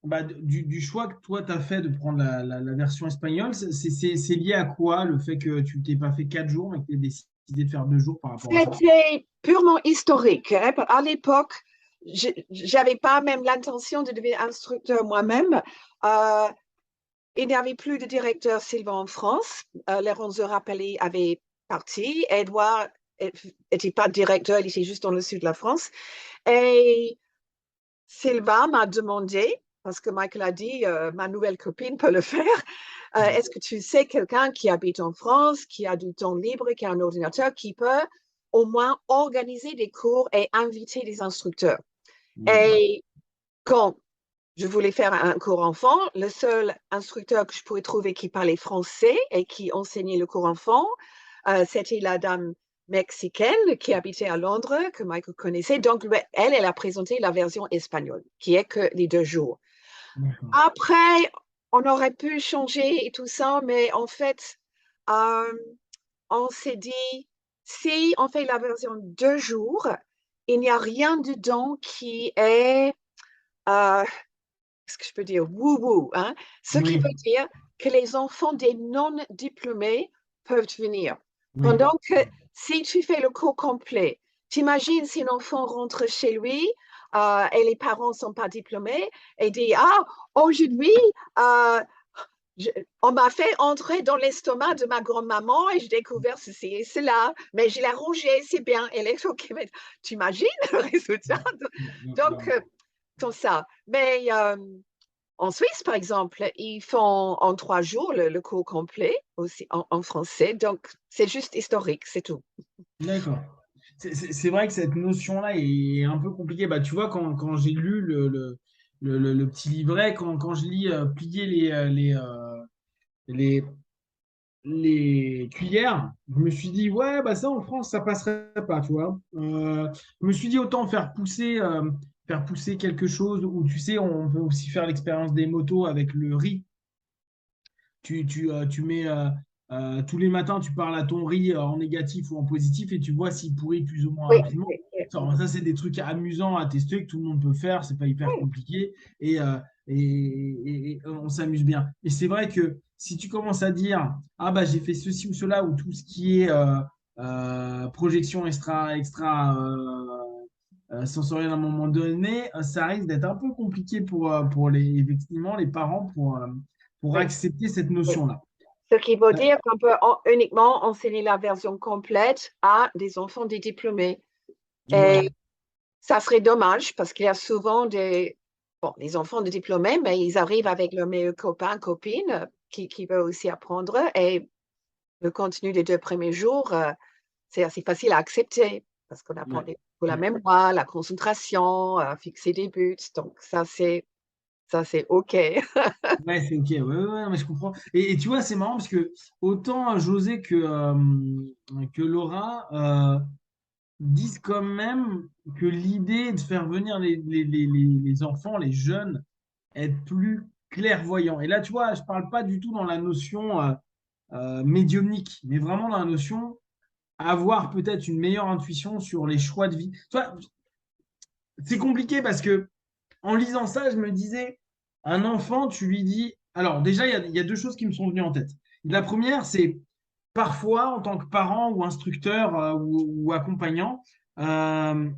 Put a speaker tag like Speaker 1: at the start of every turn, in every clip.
Speaker 1: bah, du choix que toi, tu as fait de prendre la version espagnole, c'est lié à quoi, le fait que tu t'es pas fait 4 jours, mais que tu aies décidé de faire 2 jours par rapport à ça?
Speaker 2: C'était purement historique, hein. À l'époque, j'avais pas même l'intention de devenir instructeur moi-même. Euh, il n'y avait plus de directeur Sylvain en France. Lorenzo Rappelli avait parti. Edouard n'était pas directeur, il était juste dans le sud de la France. Et Sylvain m'a demandé, parce que Michael a dit, ma nouvelle copine peut le faire, est-ce que tu sais quelqu'un qui habite en France, qui a du temps libre, qui a un ordinateur, qui peut au moins organiser des cours et inviter des instructeurs?
Speaker 1: D'accord.
Speaker 2: Et quand je voulais faire un cours enfant, le seul instructeur que je pouvais trouver qui parlait français et qui enseignait le cours enfant, c'était la dame mexicaine qui habitait à Londres, que Michael connaissait. Donc, elle a présenté la version espagnole, qui est que les 2 jours.
Speaker 1: D'accord.
Speaker 2: Après, on aurait pu changer et tout ça, mais en fait, euh, on s'est dit, si on fait la version 2 jours, il n'y a rien dedans qui est, euh, ce que je peux dire, woo-woo, hein? Ce qui
Speaker 1: Oui,
Speaker 2: veut dire que les enfants des non-diplômés peuvent venir.
Speaker 1: oui.
Speaker 2: Pendant que si tu fais le cours complet, t'imagines si un enfant rentre chez lui et les parents ne sont pas diplômés et dit, ah, aujourd'hui, euh, je- on m'a fait entrer dans l'estomac de ma grand-maman et j'ai découvert ceci et cela, mais je l'ai rangé, c'est bien. Elle est OK. Mais tu imagines le résultat?
Speaker 1: Non, non,
Speaker 2: Donc,
Speaker 1: non.
Speaker 2: comme ça. Mais en Suisse, par exemple, ils font en 3 jours le cours complet aussi en français. Donc, c'est juste historique, c'est tout.
Speaker 1: D'accord. C'est vrai que cette notion-là est un peu compliquée. Bah, tu vois, quand j'ai lu le petit livret, quand je lis plier les, les cuillères, je me suis dit, ouais, bah ça en France, ça passerait pas, tu vois. Je me suis dit, autant faire pousser quelque chose où, tu sais, on peut aussi faire l'expérience des motos avec le riz. Tu mets tous les matins, tu parles à ton riz en négatif ou en positif et tu vois s'il pourrit plus ou moins
Speaker 2: Oui,
Speaker 1: rapidement.
Speaker 2: oui, oui,
Speaker 1: Ça, c'est des trucs amusants à tester que tout le monde peut faire, c'est pas hyper
Speaker 2: oui,
Speaker 1: compliqué et on s'amuse bien. Et c'est vrai que si tu commences à dire, ah bah j'ai fait ceci ou cela, ou tout ce qui est projection extra sensorielle à un moment donné, ça risque d'être un peu compliqué pour effectivement, les parents pour
Speaker 2: oui,
Speaker 1: accepter cette
Speaker 2: oui.
Speaker 1: notion-là.
Speaker 2: Ce qui veut
Speaker 1: Euh,
Speaker 2: dire qu'on peut uniquement enseigner la version complète à des enfants des diplômés. Et
Speaker 1: Ouais,
Speaker 2: ça serait dommage parce qu'il y a souvent des enfants de diplômés, mais ils arrivent avec leurs meilleurs copains, copines qui veulent aussi apprendre. Et le contenu des 2 premiers jours, c'est assez facile à accepter parce qu'on apprend
Speaker 1: ouais,
Speaker 2: pour la
Speaker 1: ouais.
Speaker 2: mémoire, la concentration, fixer des buts. Donc, ça, c'est OK.
Speaker 1: Ouais, c'est ok, ouais, ouais, ouais, mais je comprends. Et tu vois, c'est marrant parce que autant José que Laura disent quand même que l'idée de faire venir les enfants, les jeunes, être plus clairvoyants. Et là, tu vois, je parle pas du tout dans la notion médiumnique, mais vraiment dans la notion avoir peut-être une meilleure intuition sur les choix de vie. Tu vois, c'est compliqué parce que en lisant ça, je me disais, un enfant, tu lui dis. Alors, déjà, il y a 2 choses qui me sont venues en tête. La première, c'est parfois, en tant que parent ou instructeur ou accompagnant, euh,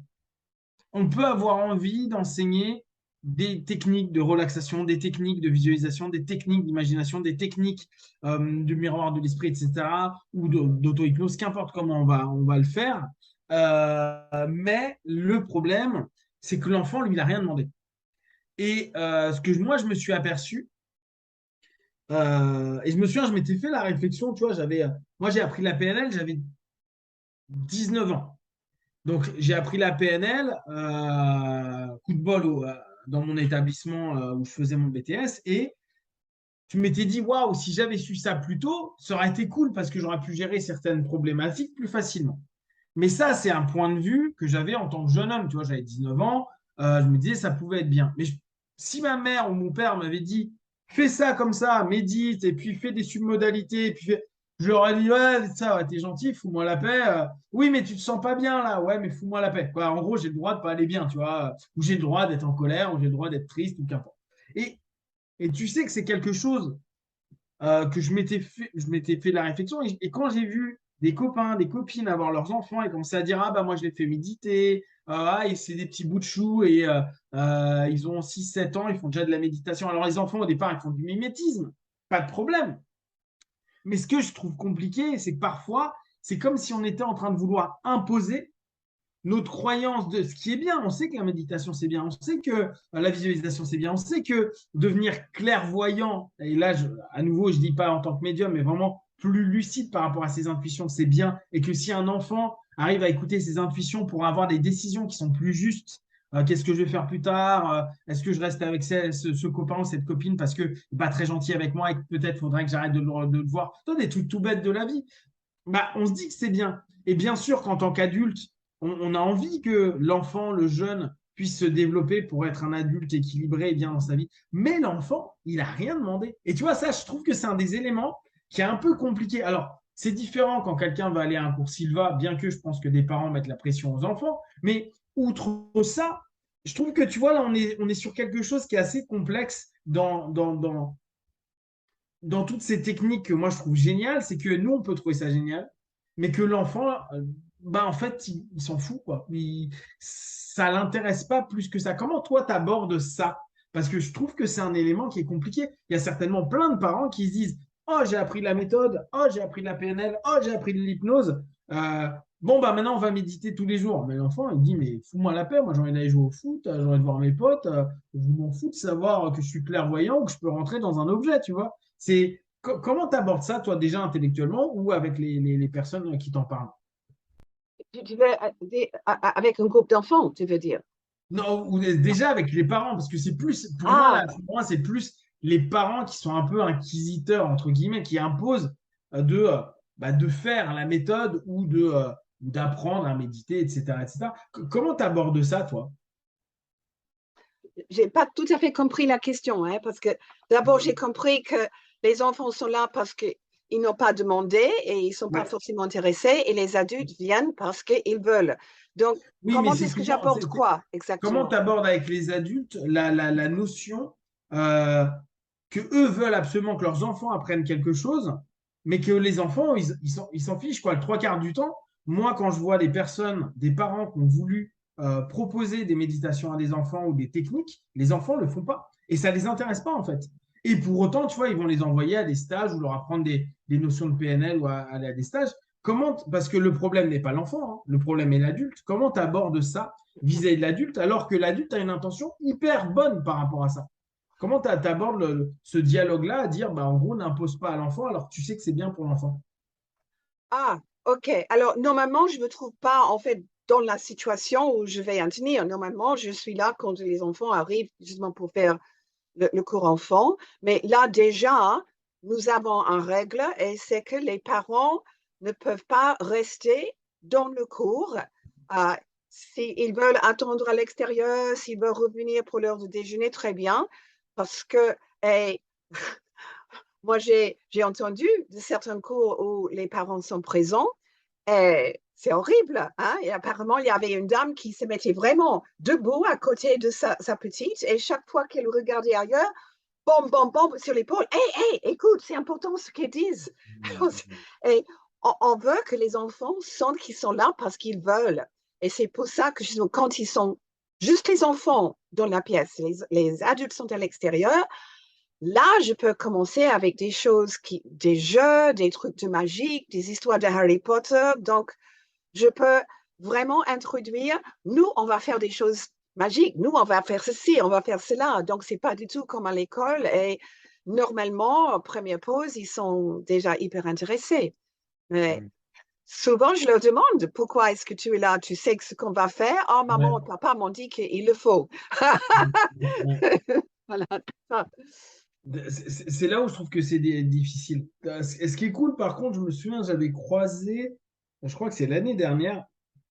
Speaker 1: on peut avoir envie d'enseigner des techniques de relaxation, des techniques de visualisation, des techniques d'imagination, des techniques du miroir de l'esprit, etc., ou d'auto-hypnose, qu'importe comment on va le faire. Mais le problème, c'est que l'enfant, lui, il n'a rien demandé. Et ce que moi, je me suis aperçu, et je me souviens, je m'étais fait la réflexion, tu vois, moi, j'ai appris la PNL, j'avais 19 ans. Donc, j'ai appris la PNL, coup de bol dans mon établissement où je faisais mon BTS. Et je m'étais dit, waouh, si j'avais su ça plus tôt, ça aurait été cool parce que j'aurais pu gérer certaines problématiques plus facilement. Mais ça, c'est un point de vue que j'avais en tant que jeune homme. Tu vois, j'avais 19 ans, je me disais, ça pouvait être bien. Mais si ma mère ou mon père m'avait dit, fais ça comme ça, médite, et puis fais des submodalités, et puis je leur aurais dit, ouais, ça, ouais, t'es gentil, fous-moi la paix. Oui, mais tu te sens pas bien là. Ouais, mais fous-moi la paix. Quoi, en gros, j'ai le droit de pas aller bien, tu vois, ou j'ai le droit d'être en colère, ou j'ai le droit d'être triste, ou qu'importe. Et, et tu sais que c'est quelque chose que je m'étais fait la réflexion. Et quand j'ai vu des copains, des copines avoir leurs enfants et commencer à dire, ah bah moi je les fais méditer, ah, et c'est des petits bouts de chou et ils ont 6 7 ans, ils font déjà de la méditation. Alors les enfants au départ, ils font du mimétisme, pas de problème. Mais ce que je trouve compliqué, c'est que parfois, c'est comme si on était en train de vouloir imposer notre croyance de ce qui est bien. On sait que la méditation, c'est bien. On sait que la visualisation, c'est bien. On sait que devenir clairvoyant, et là, à nouveau, je ne dis pas en tant que médium, mais vraiment plus lucide par rapport à ses intuitions, c'est bien. Et que si un enfant arrive à écouter ses intuitions pour avoir des décisions qui sont plus justes, qu'est-ce que je vais faire plus tard? Est-ce que je reste avec ce copain ou cette copine parce qu'il n'est pas très gentil avec moi et que peut-être faudrait que j'arrête de le voir? Des trucs tout bêtes de la vie. Bah, on se dit que c'est bien. Et bien sûr qu'en tant qu'adulte, on a envie que l'enfant, le jeune, puisse se développer pour être un adulte équilibré et bien dans sa vie. Mais l'enfant, il n'a rien demandé. Et tu vois, ça, je trouve que c'est un des éléments qui est un peu compliqué. Alors, c'est différent quand quelqu'un va aller à un cours Silva, bien que je pense que des parents mettent la pression aux enfants. Mais outre ça, je trouve que tu vois, là, on est sur quelque chose qui est assez complexe dans toutes ces techniques que moi je trouve géniales, c'est que nous, on peut trouver ça génial, mais que l'enfant, bah, en fait, il s'en fout, quoi. Ça l'intéresse pas plus que ça. Comment toi, tu abordes ça? Parce que je trouve que c'est un élément qui est compliqué. Il y a certainement plein de parents qui se disent, oh, j'ai appris de la méthode, oh, j'ai appris de la PNL, oh, j'ai appris de l'hypnose. Bon, bah maintenant, on va méditer tous les jours. Mais l'enfant, il dit, mais fous-moi la paix, moi j'ai envie d'aller jouer au foot, j'ai envie de voir mes potes, je m'en fous de savoir que je suis clairvoyant ou que je peux rentrer dans un objet, tu vois. Comment tu abordes ça, toi, déjà intellectuellement ou avec les personnes qui t'en parlent?
Speaker 2: Tu veux, avec un groupe d'enfants, tu veux dire?
Speaker 1: Non, ou déjà avec les parents, parce que c'est plus, pour moi, là,
Speaker 2: Ah,
Speaker 1: pour moi, c'est plus les parents qui sont un peu inquisiteurs, entre guillemets, qui imposent de faire la méthode ou d'apprendre à méditer, etc., etc. Comment tu abordes ça, toi?
Speaker 2: j'ai pas tout à fait compris la question, hein, parce que d'abord, j'ai compris que les enfants sont là parce qu'ils n'ont pas demandé et ils ne sont pas
Speaker 1: Ouais.
Speaker 2: forcément intéressés, et les adultes viennent parce qu'ils veulent. Donc,
Speaker 1: Oui, mais
Speaker 2: comment
Speaker 1: c'est
Speaker 2: est-ce que
Speaker 1: souvent.
Speaker 2: j'apporte quoi
Speaker 1: Comment tu
Speaker 2: exactement?
Speaker 1: abordes avec les adultes la notion euh, que eux veulent absolument que leurs enfants apprennent quelque chose, mais que les enfants, ils s'en fichent, quoi. Le trois quarts du temps, moi, quand je vois des personnes, des parents qui ont voulu proposer des méditations à des enfants ou des techniques, les enfants ne le font pas. Et ça ne les intéresse pas, en fait. Et pour autant, tu vois, ils vont les envoyer à des stages ou leur apprendre des notions de PNL ou aller à des stages. Parce que le problème n'est pas l'enfant, hein, le problème est l'adulte. Comment tu abordes ça vis-à-vis de l'adulte alors que l'adulte a une intention hyper bonne par rapport à ça? Comment tu abordes ce dialogue-là à dire, bah, en gros, n'impose pas à l'enfant alors que tu sais que c'est bien pour l'enfant?
Speaker 2: Ah, ok. Alors, normalement, je ne me trouve pas, en fait, dans la situation où je vais intervenir. Normalement, je suis là quand les enfants arrivent justement pour faire le cours enfant. Mais là, déjà, nous avons une règle et c'est que les parents ne peuvent pas rester dans le cours. Euh, S'ils veulent attendre à l'extérieur, s'ils veulent revenir pour l'heure de déjeuner, très bien. Parce que eh, moi, j'ai entendu de certains cours où les parents sont présents et c'est horrible, hein? Et apparemment, il y avait une dame qui se mettait vraiment debout à côté de sa petite et chaque fois qu'elle regardait ailleurs, bom, bom, bom sur l'épaule. Hé, hé, écoute, c'est important ce qu'ils disent. Et on veut que les enfants sentent qu'ils sont là parce qu'ils veulent. Et c'est pour ça que quand ils sont juste les enfants dans la pièce, les adultes sont à l'extérieur, là, je peux commencer avec des choses des jeux, des trucs de magie, des histoires de Harry Potter. Donc, je peux vraiment introduire, nous, on va faire des choses magiques, nous, on va faire ceci, on va faire cela. Donc, c'est pas du tout comme à l'école. Et normalement, première pause, ils sont déjà hyper intéressés. Mais souvent, je leur demande, pourquoi est-ce que tu es là? Tu sais ce qu'on va faire? Oh, maman,
Speaker 1: Ouais.
Speaker 2: papa m'ont dit qu'il le faut.
Speaker 1: Ouais.
Speaker 2: Voilà.
Speaker 1: C'est là où je trouve que c'est difficile. Ce qui est cool, par contre, je me souviens, j'avais croisé, je crois que c'est l'année dernière,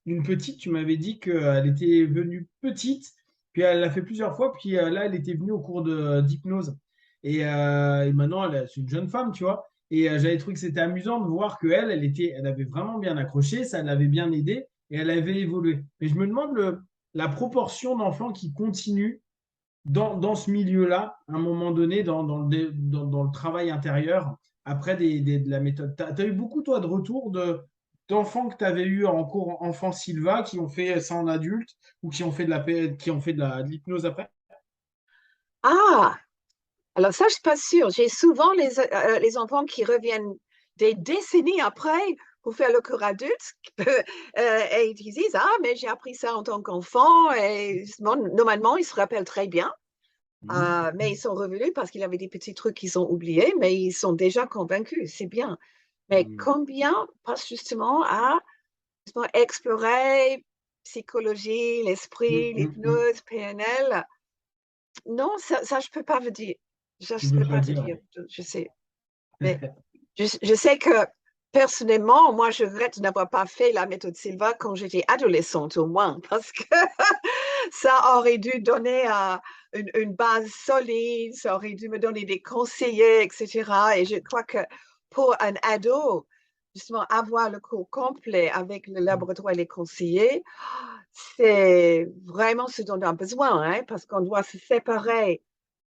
Speaker 1: une petite, tu m'avais dit qu'elle était venue petite, puis elle l'a fait plusieurs fois, puis là, elle était venue au cours d'hypnose. Et maintenant, c'est une jeune femme, tu vois. Et j'avais trouvé que c'était amusant de voir qu'elle, elle avait vraiment bien accroché, ça l'avait bien aidé, et elle avait évolué. Mais je me demande la proportion d'enfants qui continuent dans ce milieu-là, à un moment donné, dans le travail intérieur, après de la méthode. Tu as eu beaucoup, toi, de retours d'enfants que tu avais eu en cours enfant Silva qui ont fait ça en adulte ou qui ont fait de l'hypnose après?
Speaker 2: Ah, alors ça, je suis pas sûre. J'ai souvent les enfants qui reviennent des décennies après pour faire le cours adulte et ils disent, ah, mais j'ai appris ça en tant qu'enfant et bon, normalement, ils se rappellent très bien.
Speaker 1: Mhm.
Speaker 2: Mais ils sont revenus parce qu'il y avait des petits trucs qu'ils ont oubliés, mais ils sont déjà convaincus, c'est bien. Mais
Speaker 1: Mhm.
Speaker 2: combien passe justement à justement explorer psychologie, l'esprit,
Speaker 1: Mhm.
Speaker 2: l'hypnose, PNL? Non, ça je peux pas vous dire.
Speaker 1: Tu
Speaker 2: Je
Speaker 1: veux
Speaker 2: peux
Speaker 1: pas
Speaker 2: pas te
Speaker 1: dire.
Speaker 2: dire, je sais. Mais je sais que personnellement, moi, je regrette de n'avoir pas fait la méthode Silva quand j'étais adolescente, au moins, parce que ça aurait dû donner une base solide, ça aurait dû me donner des conseillers, etc. Et je crois que pour un ado, justement, avoir le cours complet avec le laboratoire et les conseillers, c'est vraiment ce dont on a besoin, hein, parce qu'on doit se séparer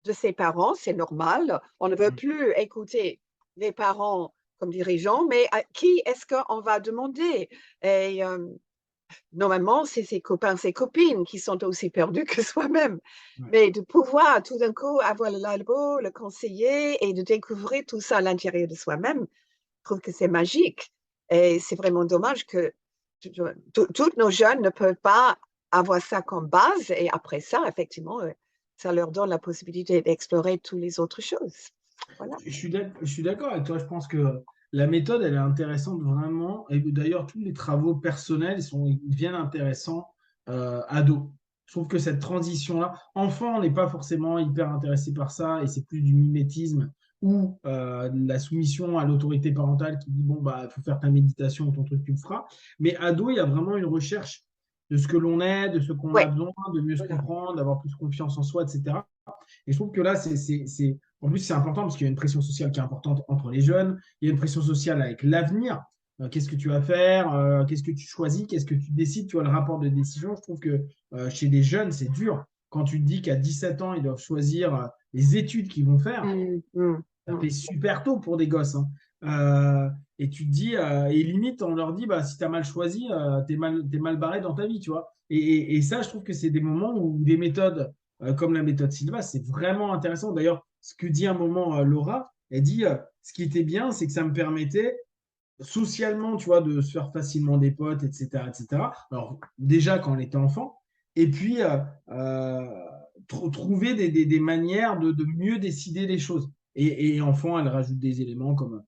Speaker 2: de ses parents, c'est normal. On ne veut
Speaker 1: Mhm.
Speaker 2: plus écouter les parents comme dirigeants, mais à qui est-ce qu'on va demander? Et normalement, c'est ses copains, ses copines qui sont aussi perdus que soi-même.
Speaker 1: Ouais.
Speaker 2: Mais de pouvoir tout d'un coup avoir le labo, le conseiller et de découvrir tout ça à l'intérieur de soi-même, je trouve que c'est magique. Et c'est vraiment dommage que tous nos jeunes ne peuvent pas avoir ça comme base. Et après ça, effectivement, ça leur donne la possibilité d'explorer toutes les autres choses. Voilà.
Speaker 1: Je suis d'accord avec toi. Je pense que la méthode, elle est intéressante vraiment. Et d'ailleurs, tous les travaux personnels ils deviennent intéressants ados. Je trouve que cette transition-là, enfant, on n'est pas forcément hyper intéressé par ça et c'est plus du mimétisme ou de la soumission à l'autorité parentale qui dit, bon, bah, il faut faire ta méditation, ton truc, tu le feras. Mais ado, il y a vraiment une recherche de ce que l'on est, de ce qu'on
Speaker 2: Oui,
Speaker 1: a besoin, de mieux se
Speaker 2: voilà.
Speaker 1: comprendre, d'avoir plus confiance en soi, etc. Et je trouve que là, en plus, c'est important parce qu'il y a une pression sociale qui est importante entre les jeunes. Il y a une pression sociale avec l'avenir. Qu'est-ce que tu vas faire? Qu'est-ce que tu choisis? Qu'est-ce que tu décides? Tu vois, le rapport de décision, je trouve que chez les jeunes, c'est dur. Quand tu te dis qu'à 17 ans, ils doivent choisir les études qu'ils vont faire,
Speaker 2: Mm, mm,
Speaker 1: ça
Speaker 2: mm.
Speaker 1: fait super tôt pour des gosses, hein. Et tu te dis, et limite, on leur dit, bah, si tu as mal choisi, t'es mal barré dans ta vie, tu vois. Et ça, je trouve que c'est des moments où des méthodes comme la méthode Silva, c'est vraiment intéressant. D'ailleurs, ce que dit un moment Laura, elle dit, ce qui était bien, c'est que ça me permettait socialement, tu vois, de se faire facilement des potes, etc., etc. Alors, déjà quand on était enfant, et puis trouver des manières de mieux décider les choses. Et enfant, elle rajoute des éléments comme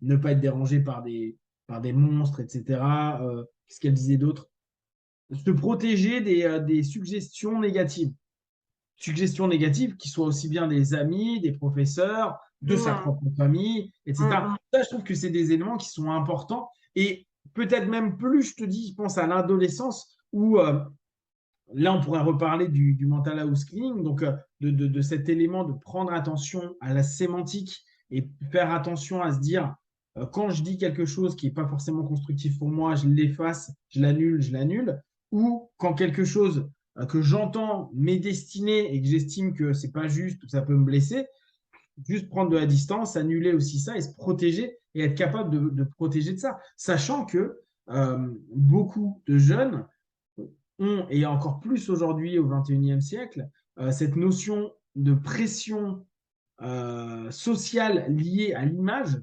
Speaker 1: ne pas être dérangé par des monstres, etc. Qu'est-ce qu'elle disait d'autre? Se protéger des suggestions négatives. Suggestions négatives qui soient aussi bien des amis, des professeurs, de sa
Speaker 2: Mm,
Speaker 1: propre famille, etc.
Speaker 2: mm,
Speaker 1: Ça, je trouve que c'est des éléments qui sont importants. Et peut-être même plus, je te dis, je pense à l'adolescence où là, on pourrait reparler du mental house cleaning, donc de cet élément de prendre attention à la sémantique et faire attention à se dire, quand je dis quelque chose qui n'est pas forcément constructif pour moi, je l'efface, je l'annule, ou quand quelque chose que j'entends m'est destiné et que j'estime que c'est pas juste ou que ça peut me blesser, juste prendre de la distance, annuler aussi ça et se protéger et être capable de protéger de ça, sachant que beaucoup de jeunes ont, et encore plus aujourd'hui au XXIe siècle, cette notion de pression sociale liée à l'image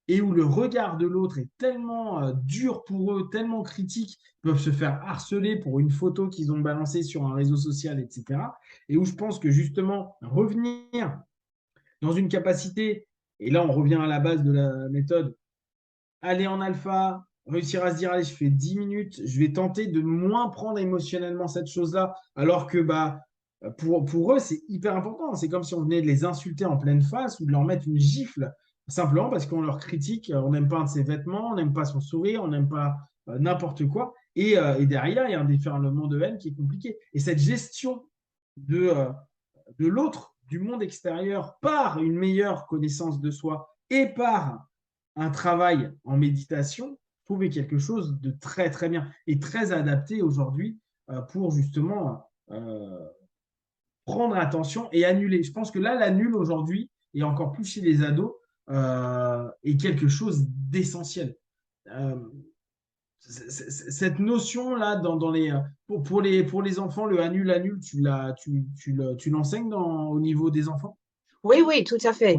Speaker 1: et où le regard de l'autre est tellement dur pour eux, tellement critique, ils peuvent se faire harceler pour une photo qu'ils ont balancée sur un réseau social, etc. Et où je pense que justement, revenir dans une capacité, et là on revient à la base de la méthode, aller en alpha, réussir à se dire, allez, je fais 10 minutes, je vais tenter de moins prendre émotionnellement cette chose-là, alors que bah, pour eux, c'est hyper important. C'est comme si on venait de les insulter en pleine face ou de leur mettre une gifle, simplement parce qu'on leur critique, on n'aime pas un de ses vêtements, on n'aime pas son sourire, on n'aime pas n'importe quoi. Et derrière, il y a un déferlement de haine qui est compliqué. Et cette gestion de de l'autre, du monde extérieur, par une meilleure connaissance de soi et par un travail en méditation, trouver quelque chose de très très bien et très adapté aujourd'hui pour justement prendre attention et annuler. Je pense que là, l'annul aujourd'hui, et encore plus chez les ados, est quelque chose d'essentiel. Euh, cette notion-là, pour les enfants, le annule, tu l'enseignes au niveau des enfants?
Speaker 2: Oui, oui, tout à fait.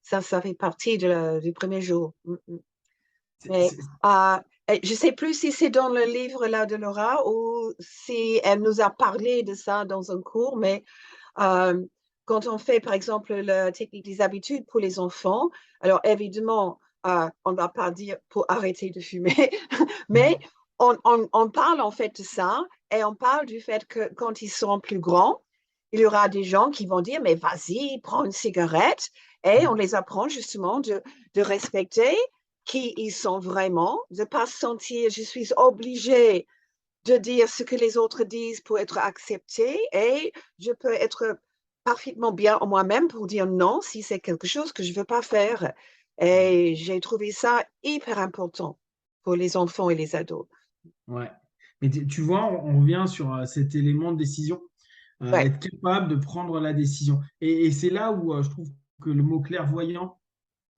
Speaker 2: Ça fait partie du premier jour.
Speaker 1: C'est-
Speaker 2: Mais
Speaker 1: c'est-
Speaker 2: euh, je ne sais plus si c'est dans le livre là de Laura ou si elle nous a parlé de ça dans un cours, mais euh, quand on fait par exemple la technique des habitudes pour les enfants, alors évidemment, on ne va pas dire pour arrêter de fumer, mais on parle en fait de ça et on parle du fait que quand ils seront plus grands, il y aura des gens qui vont dire, mais vas-y, prends une cigarette et on les apprend justement de respecter qui ils sont vraiment, de ne pas se sentir, je suis obligée de dire ce que les autres disent pour être acceptée et je peux être parfaitement bien en moi-même pour dire non si c'est quelque chose que je ne veux pas faire. Et j'ai trouvé ça hyper important pour les enfants et les ados.
Speaker 1: Ouais. Mais tu vois, on revient sur cet élément de décision,
Speaker 2: Ouais,
Speaker 1: être capable de prendre la décision. Et c'est là où je trouve que le mot clairvoyant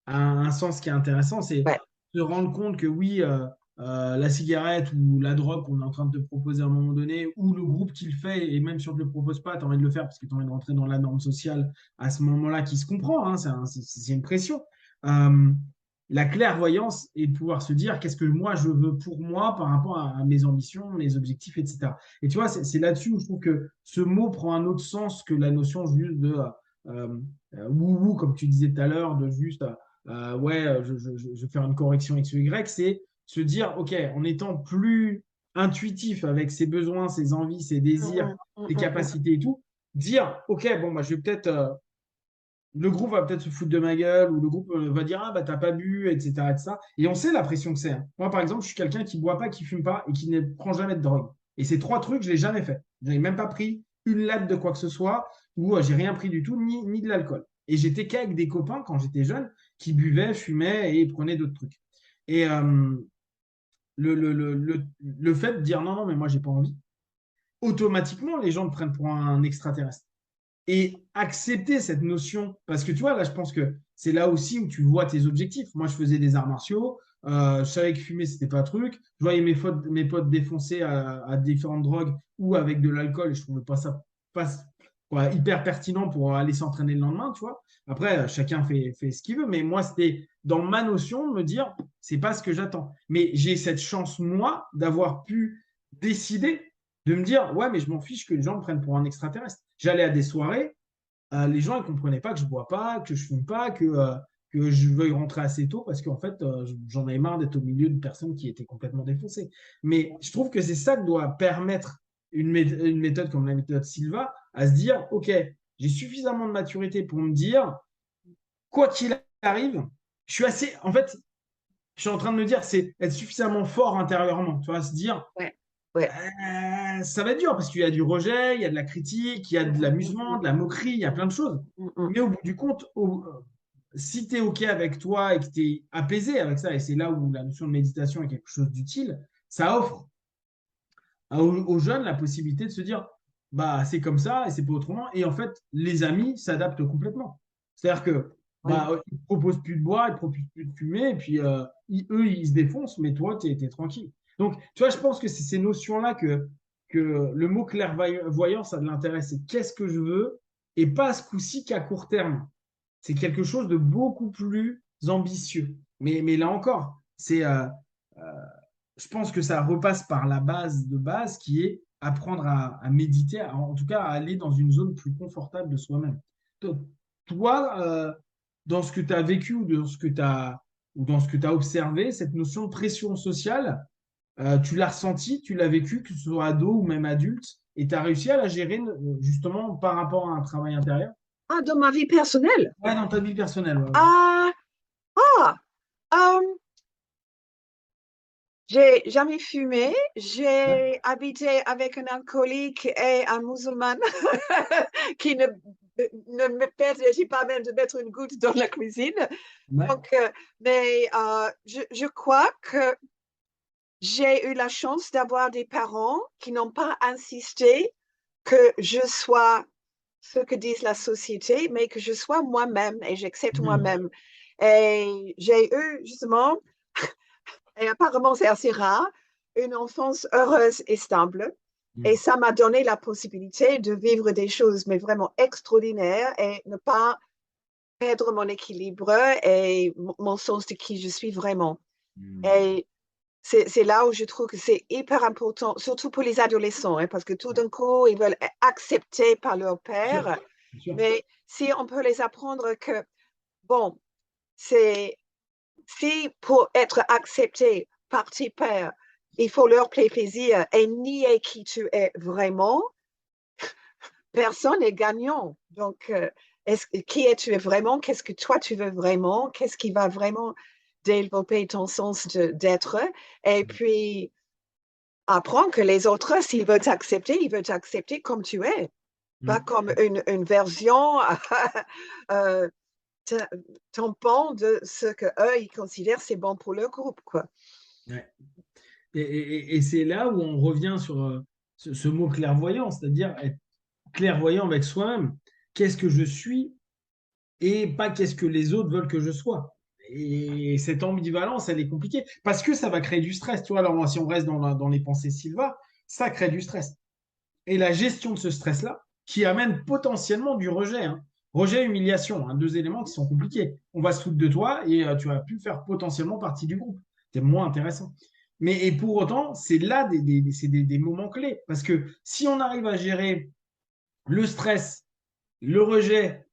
Speaker 1: a un sens qui est intéressant, c'est
Speaker 2: ouais.
Speaker 1: se rendre compte que oui, la cigarette ou la drogue qu'on est en train de te proposer à un moment donné, ou le groupe qui le fait, et même si on ne te le propose pas, tu as envie de le faire parce que tu as envie de rentrer dans la norme sociale à ce moment-là qui se comprend, hein, c'est une pression. Euh, la clairvoyance et de pouvoir se dire qu'est-ce que moi je veux pour moi par rapport à mes ambitions, mes objectifs, etc. Et tu vois, c'est là-dessus où je trouve que ce mot prend un autre sens que la notion juste de euh, wou-wou, comme tu disais tout à l'heure, de juste ouais, je vais faire une correction X ou Y, c'est se dire, OK, en étant plus intuitif avec ses besoins, ses envies, ses désirs, ses capacités et tout, dire, OK, bon, bah, je vais peut-être, le groupe va peut-être se foutre de ma gueule ou le groupe va dire, ah, bah, t'as pas bu, etc., etc. Et on sait la pression que c'est, hein. Moi, par exemple, je suis quelqu'un qui boit pas, qui fume pas et qui ne prend jamais de drogue. Et ces trois trucs, je l'ai jamais fait. Je n'ai même pas pris une latte de quoi que ce soit ou j'ai rien pris du tout, ni de l'alcool. Et j'étais qu'avec des copains quand j'étais jeune qui buvaient, fumaient et prenaient d'autres trucs. Et le fait de dire non, non, mais moi, j'ai pas envie, automatiquement, les gens te prennent pour un extraterrestre et accepter cette notion. Parce que tu vois, là, je pense que c'est là aussi où tu vois tes objectifs. Moi, je faisais des arts martiaux. Je savais que fumer, c'était pas un truc. Je voyais mes potes défoncer à différentes drogues ou avec de l'alcool. Et je trouvais pas ça pas, quoi, hyper pertinent pour aller s'entraîner le lendemain, tu vois. Après, chacun fait ce qu'il veut. Mais moi, c'était dans ma notion de me dire, c'est pas ce que j'attends. Mais j'ai cette chance, moi, d'avoir pu décider de me dire, ouais, mais je m'en fiche que les gens me prennent pour un extraterrestre. J'allais à des soirées, les gens ne comprenaient pas que je bois pas, que je fume pas, que je veuille rentrer assez tôt parce qu'en fait, j'en avais marre d'être au milieu de personnes qui étaient complètement défoncées. Mais je trouve que c'est ça que doit permettre une méthode comme la méthode Silva à se dire, OK, j'ai suffisamment de maturité pour me dire, quoi qu'il arrive, je suis assez, en fait, je suis en train de me dire, c'est être suffisamment fort intérieurement, tu vois, se dire,
Speaker 2: Ouais, ouais.
Speaker 1: ça va être dur parce qu'il y a du rejet, il y a de la critique, il y a de l'amusement, de la moquerie, il y a plein de choses. Mais au bout du compte, si tu es OK avec toi et que tu es apaisé avec ça, et c'est là où la notion de méditation est quelque chose d'utile, ça offre aux jeunes la possibilité de se dire, bah, c'est comme ça et c'est pas autrement. Et en fait, les amis s'adaptent complètement. C'est-à-dire que
Speaker 2: Oui.
Speaker 1: bah, ils ne proposent plus de boire, ils ne proposent plus de fumer, et puis eux, ils se défoncent, mais toi, tu es tranquille. Donc, tu vois, je pense que c'est ces notions-là que le mot clairvoyant, ça a de l'intérêt. C'est qu'est-ce que je veux, et pas à ce coup-ci qu'à court terme. C'est quelque chose de beaucoup plus ambitieux. Mais là encore, euh, je pense que ça repasse par la base de base qui est apprendre à méditer, en tout cas à aller dans une zone plus confortable de soi-même. Toi, dans ce que tu as vécu ou dans ce que tu as observé, cette notion de pression sociale, tu l'as ressenti, tu l'as vécu, que ce soit ado ou même adulte, et tu as réussi à la gérer justement par rapport à un travail intérieur?
Speaker 2: Ah, dans ma vie personnelle.
Speaker 1: Ouais, dans ta vie personnelle. Ouais, ouais.
Speaker 2: Ah, ah, euh, j'ai jamais fumé.
Speaker 1: Ouais,
Speaker 2: J'ai habité avec un alcoolique et un musulman qui ne me permettait pas même de mettre une goutte dans la cuisine.
Speaker 1: ouais,
Speaker 2: Donc, mais je crois que j'ai eu la chance d'avoir des parents qui n'ont pas insisté que je sois ce que dit la société, mais que je sois moi-même et j'accepte
Speaker 1: Mm.
Speaker 2: moi-même. Et j'ai eu justement, et apparemment c'est assez rare, une enfance heureuse et stable. Et
Speaker 1: Mm.
Speaker 2: ça m'a donné la possibilité de vivre des choses, mais vraiment extraordinaires et ne pas perdre mon équilibre et mon sens de qui je suis vraiment.
Speaker 1: Mm.
Speaker 2: Et c'est là où je trouve que c'est hyper important, surtout pour les adolescents, hein, parce que tout d'un coup, ils veulent être acceptés par leur
Speaker 1: Bien sûr,
Speaker 2: père.
Speaker 1: bien sûr.
Speaker 2: Mais si on peut les apprendre que, bon, c'est si pour être accepté par tes pères, il faut leur faire plaisir et nier qui tu es vraiment, personne n'est gagnant. Donc, qui es-tu vraiment? Qu'est-ce que toi tu veux vraiment? Qu'est-ce qui va vraiment développer ton sens d'être? Et puis, apprends que les autres, s'ils veulent t'accepter, ils veulent t'accepter comme tu es, pas
Speaker 1: Mm.
Speaker 2: comme une version euh, tampon de ce que eux ils considèrent c'est bon pour leur groupe, quoi.
Speaker 1: Ouais. Et c'est là où on revient sur ce mot clairvoyant, c'est-à-dire être clairvoyant avec soi-même. Qu'est-ce que je suis et pas qu'est-ce que les autres veulent que je sois. Et cette ambivalence, elle est compliquée parce que ça va créer du stress. Tu vois, alors moi, si on reste dans les pensées Sylva, ça crée du stress. Et la gestion de ce stress-là, qui amène potentiellement du rejet. Hein. Rejet, humiliation, hein, deux éléments qui sont compliqués. On va se foutre de toi et tu vas plus faire potentiellement partie du groupe. C'est moins intéressant. Mais et pour autant, c'est là des moments clés. Parce que si on arrive à gérer le stress, le rejet,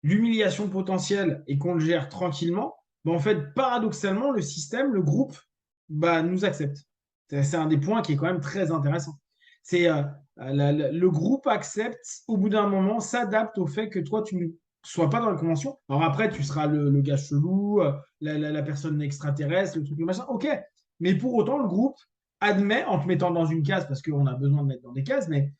Speaker 1: l'humiliation potentielle et qu'on le gère tranquillement, bah en fait, paradoxalement, le système, le groupe, bah, nous accepte. C'est un des points qui est quand même très intéressant. C'est le groupe accepte au bout d'un moment, s'adapte au fait que toi, tu ne sois pas dans la convention. Alors après, tu seras le gars chelou, la personne extraterrestre, le truc, le machin. Ok, mais pour autant, le groupe admet, en te mettant dans une case, parce qu'on a besoin de mettre dans des cases, mais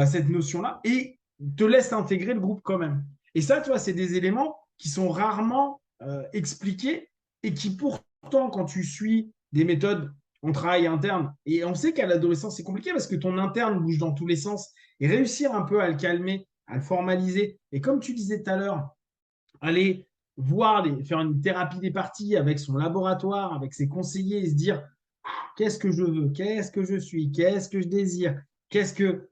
Speaker 1: cette notion-là, et te laisse intégrer le groupe quand même. Et ça, tu vois, c'est des éléments qui sont rarement expliqués et qui pourtant, quand tu suis des méthodes en travail interne, et on sait qu'à l'adolescence, c'est compliqué parce que ton interne bouge dans tous les sens, et réussir un peu à le calmer, à le formaliser, et comme tu disais tout à l'heure, aller voir, faire une thérapie des parties avec son laboratoire, avec ses conseillers, et se dire, qu'est-ce que je veux, qu'est-ce que je suis, qu'est-ce que je désire, qu'est-ce que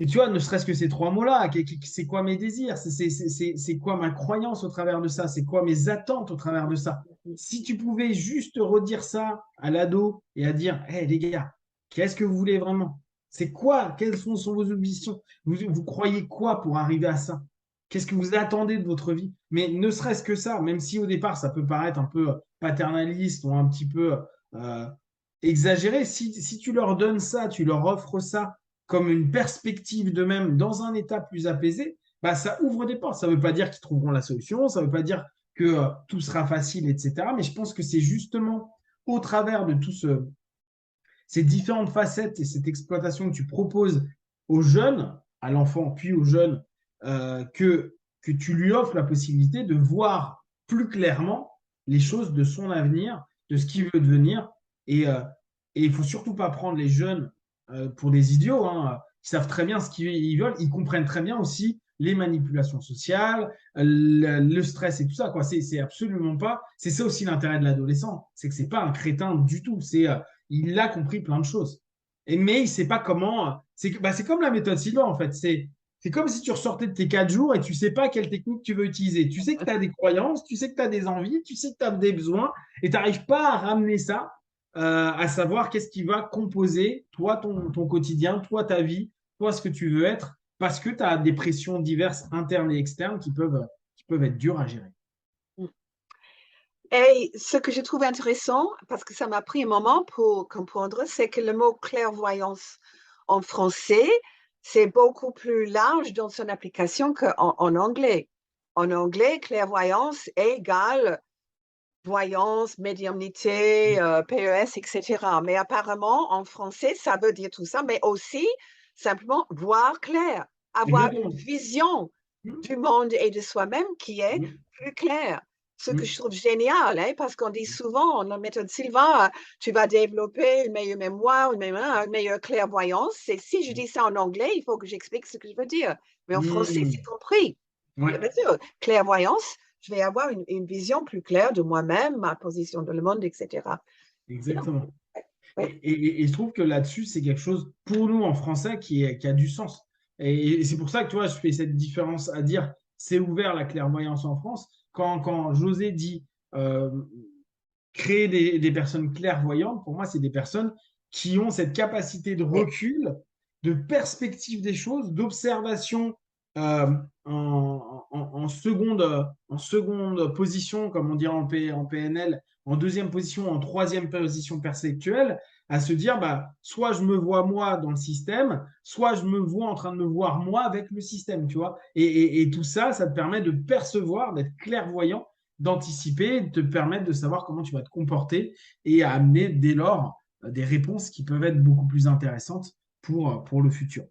Speaker 1: et tu vois, ne serait-ce que ces trois mots-là, c'est quoi mes désirs, c'est quoi ma croyance au travers de ça, c'est quoi mes attentes au travers de ça. Si tu pouvais juste redire ça à l'ado et à dire, hé les gars, qu'est-ce que vous voulez vraiment? C'est quoi? Quelles sont vos ambitions? Vous croyez quoi pour arriver à ça? Qu'est-ce que vous attendez de votre vie? Mais ne serait-ce que ça, même si au départ ça peut paraître un peu paternaliste ou un petit peu euh, exagéré, si tu leur donnes ça, tu leur offres ça comme une perspective d'eux-mêmes dans un état plus apaisé, bah, ça ouvre des portes. Ça ne veut pas dire qu'ils trouveront la solution, ça ne veut pas dire que tout sera facile, etc. Mais je pense que c'est justement au travers de ces différentes facettes et cette exploitation que tu proposes aux jeunes, à l'enfant puis aux jeunes, que tu lui offres la possibilité de voir plus clairement les choses de son avenir, de ce qu'il veut devenir. Et il ne faut surtout pas prendre les jeunes pour des idiots. Hein. Ils savent très bien ce qu'ils veulent. Ils comprennent très bien aussi les manipulations sociales, le stress et tout ça. Quoi. C'est absolument pas. C'est ça aussi l'intérêt de l'adolescent. C'est que c'est pas un crétin du tout. Il a compris plein de choses. Mais il ne sait pas comment. C'est comme la méthode Sylvain, en fait. C'est comme si tu ressortais de tes 4 jours et tu ne sais pas quelle technique tu veux utiliser. Tu sais que tu as des croyances, tu sais que tu as des envies, tu sais que tu as des besoins et tu n'arrives pas à ramener ça à savoir qu'est-ce qui va composer, toi, ton quotidien, toi, ta vie, toi, ce que tu veux être, parce que tu as des pressions diverses internes et externes qui peuvent être dures à gérer.
Speaker 2: Et ce que je trouve intéressant, parce que ça m'a pris un moment pour comprendre, c'est que le mot clairvoyance en français, c'est beaucoup plus large dans son application qu'en anglais. En anglais, clairvoyance égale voyance, médiumnité, PES, etc. Mais apparemment, en français, ça veut dire tout ça, mais aussi simplement voir clair, avoir une
Speaker 1: Exactement.
Speaker 2: vision
Speaker 1: Mmh,
Speaker 2: du monde et de soi-même qui est
Speaker 1: mmh,
Speaker 2: plus claire. Ce que
Speaker 1: mmh.
Speaker 2: je trouve génial, hein, parce qu'on dit souvent, dans la méthode Silva, tu vas développer une meilleure mémoire, une meilleure clairvoyance. Et si je dis ça en anglais, il faut que j'explique ce que je veux dire. Mais en français, c'est
Speaker 1: Hmm.
Speaker 2: compris.
Speaker 1: Ouais,
Speaker 2: Bien sûr, clairvoyance, je vais avoir une vision plus claire de moi-même, ma position dans le monde, etc. Bien.
Speaker 1: exactement.
Speaker 2: Ouais.
Speaker 1: Et je trouve que là-dessus, c'est quelque chose pour nous en français qui a du sens. Et c'est pour ça que tu vois, je fais cette différence à dire c'est ouvert la clairvoyance en France. Quand José dit euh, créer des personnes clairvoyantes, pour moi, c'est des personnes qui ont cette capacité de
Speaker 2: Ouais.
Speaker 1: recul, de perspective des choses, d'observation euh, en seconde position, comme on dirait en PNL, en deuxième position, en troisième position perceptuelle, à se dire, bah, soit je me vois moi dans le système, soit je me vois en train de me voir moi avec le système, tu vois. Et tout ça, ça te permet de percevoir, d'être clairvoyant, d'anticiper, de te permettre de savoir comment tu vas te comporter et à amener dès lors des réponses qui peuvent être beaucoup plus intéressantes pour le futur.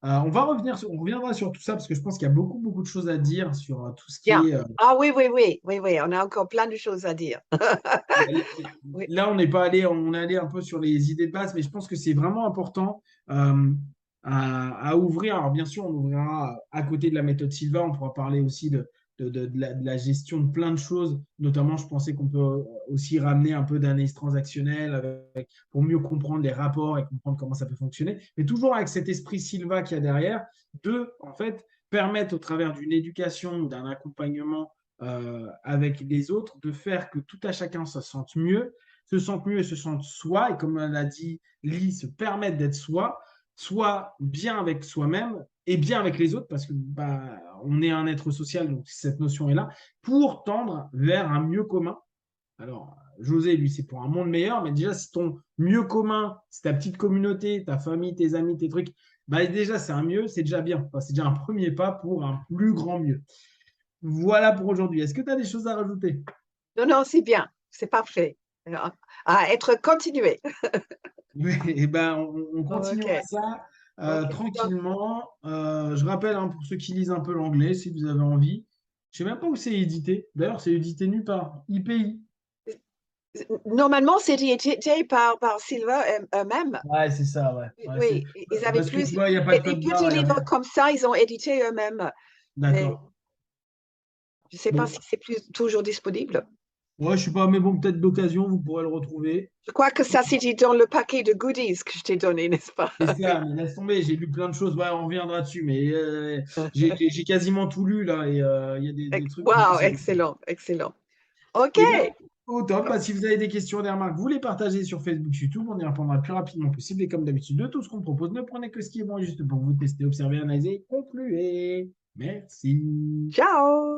Speaker 1: On reviendra sur tout ça parce que je pense qu'il y a beaucoup de choses à dire sur tout ce qui
Speaker 2: Bien.
Speaker 1: est.
Speaker 2: Ah oui, oui, oui, oui, oui, on a encore plein de choses à dire. Oui,
Speaker 1: Là, on n'est pas allé, on est allé un peu sur les idées de base, mais je pense que c'est vraiment important euh, à ouvrir. Alors, bien sûr, on ouvrira à côté de la méthode Silva, on pourra parler aussi de la gestion de plein de choses. Notamment, je pensais qu'on peut aussi ramener un peu d'analyse transactionnelle pour mieux comprendre les rapports et comprendre comment ça peut fonctionner. Mais toujours avec cet esprit Silva qu'il y a derrière, de, en fait, permettre au travers d'une éducation ou d'un accompagnement avec les autres, de faire que tout à chacun se sente mieux et se sente soi, et comme l'a dit Lee, se permettre d'être soi, soit bien avec soi-même et bien avec les autres, parce que bah, on est un être social, donc cette notion est là, pour tendre vers un mieux commun. Alors, José, lui, c'est pour un monde meilleur, mais déjà, si ton mieux commun, c'est ta petite communauté, ta famille, tes amis, tes trucs, bah déjà, c'est un mieux, c'est déjà bien. Enfin, c'est déjà un premier pas pour un plus grand mieux. Voilà pour aujourd'hui. Est-ce que tu as des choses à rajouter?
Speaker 2: non, non, c'est bien, c'est parfait. À être continué.
Speaker 1: Oui, et ben, on
Speaker 2: Ok,
Speaker 1: continuera ça
Speaker 2: ok. Donc,
Speaker 1: tranquillement. Je rappelle, hein, pour ceux qui lisent un peu l'anglais, si vous avez envie. Je ne sais même pas où c'est édité. D'ailleurs, c'est édité nulle part. IPI.
Speaker 2: normalement, c'est édité par Silver eux-mêmes.
Speaker 1: Ouais, c'est ça, ouais. Ouais,
Speaker 2: Oui, ils avaient
Speaker 1: parce que tu
Speaker 2: plus.
Speaker 1: vois, il n'y a pas de
Speaker 2: Les
Speaker 1: code barre,
Speaker 2: petits
Speaker 1: il n'y a
Speaker 2: livres
Speaker 1: rien.
Speaker 2: comme ça, ils ont édité eux-mêmes. Mais
Speaker 1: D'accord.
Speaker 2: je ne sais pas
Speaker 1: Bon,
Speaker 2: si c'est plus toujours disponible.
Speaker 1: ouais, je sais pas, mais bon, peut-être d'occasion, vous pourrez le retrouver.
Speaker 2: Je crois que ça, c'était dans le paquet de goodies que je t'ai donné, n'est-ce pas?
Speaker 1: C'est
Speaker 2: Oui.
Speaker 1: ça, mais laisse tomber, j'ai lu plein de choses. Ouais, on reviendra dessus, mais j'ai quasiment tout lu là, et il y a des trucs que je
Speaker 2: Wow,
Speaker 1: sais.
Speaker 2: excellent, excellent. OK.
Speaker 1: Eh ben, au top. Bah, si vous avez des questions, des remarques, vous les partagez sur Facebook, YouTube. On y répondra le plus rapidement possible. Et comme d'habitude, de tout ce qu'on propose, ne prenez que ce qui est bon et juste pour vous tester, observer, analyser, concluez. Merci.
Speaker 2: Ciao.